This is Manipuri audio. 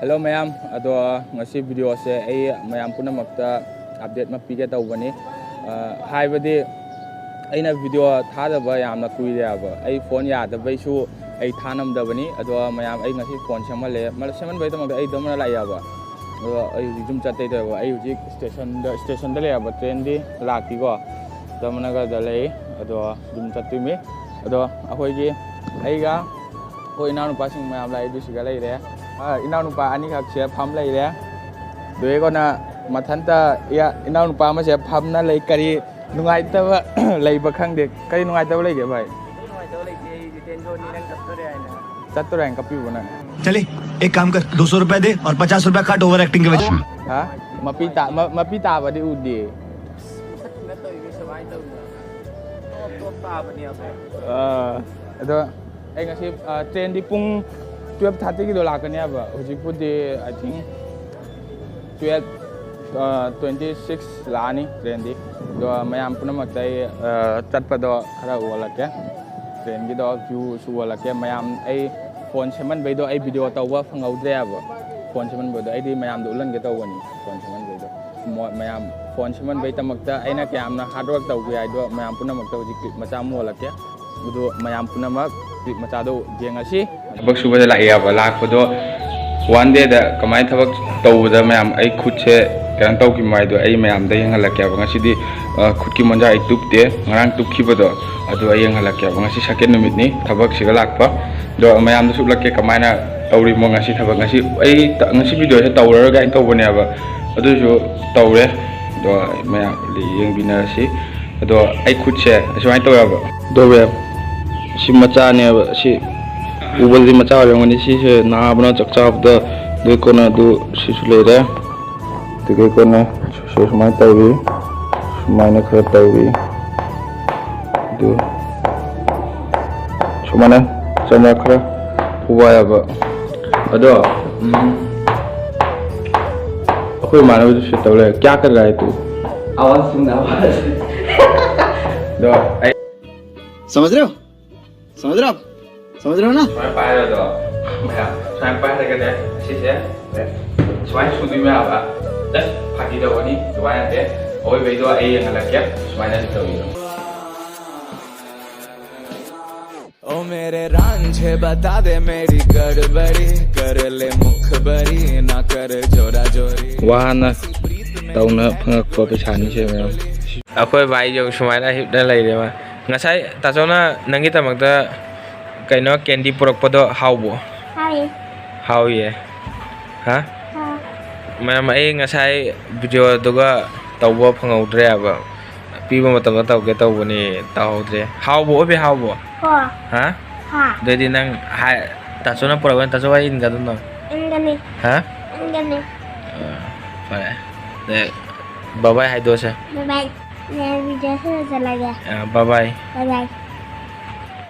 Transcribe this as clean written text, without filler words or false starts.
Hello mayam, ado ngasi video se ai mayam punamakta update ma pige tawbani. Haibadi aina video thadaba yamna kuire aba ai phone yadaba isu ai thanam dabani ado mayam ai ngasi phone semale mal seman bai tamak ai domana la yaba ado ai jum chatte da ai uji station da le aba train di lakti ko domana ga da le ado jum chatti me ado akoi gi ai ga koi nanu pasing mayam lai du siga lai re inau nupa ani khak che pham lai re doi ko na mathanta ya inau nupa ma che pham na lai kari nungai ta lai ba khang de kari nungai ta lai ge bhai nungai ta lai ge ten jo ni nang tat to rank kapi bona चले एक काम कर 200 रुपए दे और 50 रुपए काट ओवर एक्टिंग के वजह हां mapita ba di udi ado ai ngasi train di pung 12:30 ki do lakani aba hujik pudi I think 12:26 lani train di do mayam punamak tai chatpa do khara walake train gi do view su walake mayam ai phone seman bai do ai video tawwa phangaudre aba phone seman bai do ai di mayam do ulan ge tawani phone seman bai do mayam phone seman bai tamakta aina kyamna hard work tawgi ai do mayam punamak taw hujik clip macha mo walake budu mayam punamak clip macha do jengasi tabak suba la ya ba lak do one day da kamai thabak tawda mayam ai khut se kan taw ki mai do ai mayam da yang halak ya ba ngasi di khut ki monja ai tup de ngarang tup ki ba do adu ai yang halak ya ba ngasi second numit ni thabak siga lak pa do mayam da sup lak ke kamai na tawri mo ngasi thabak ngasi ai ngasi video se tawra ga ai taw bane ba adu jo tawre do mayam li yang bina si ado ai khut se asai taw ya ba do we si macha ne ba si ubal di macha ba ngani si se na bana chakcha da de ko na du si su le re de ko na so smai tawi smai na khar tawi du sumana chama khara huwa ya ba ado akoi manaw se tawle kya kar raha hai tu आवाज सुन आवाज दो समझ रहे हो ना मैं पाए दो मैं पाए लगे दे सिसे स्वाइन सुनी में आवा दस फाकी दो वनी स्वाइन दे ओए बेदो आई yang लगे स्वाइन से तो ओ मेरे रांझे बता दे मेरी गड़बड़ी कर ले मुखबरी ना कर जोरा जोरी वाना तौना फंगक पैसा नि से मैम अखोय भाई जो सुमाइना हिपना लैरे मा ngasai tachona nangi tamakta kaino candy purakpado haubo hau ye ha ma'am ai ngasai video duga tawbo phangaudre aba piba matamda tawge tawbani tawdre haubo obe haubo ha dedi nang ha tachona purakwan tachowa inga dunno ingani ha ingani pare de bye bye hai dose bye bye ये वीडियो से चला गया बाय बाय बाय बाय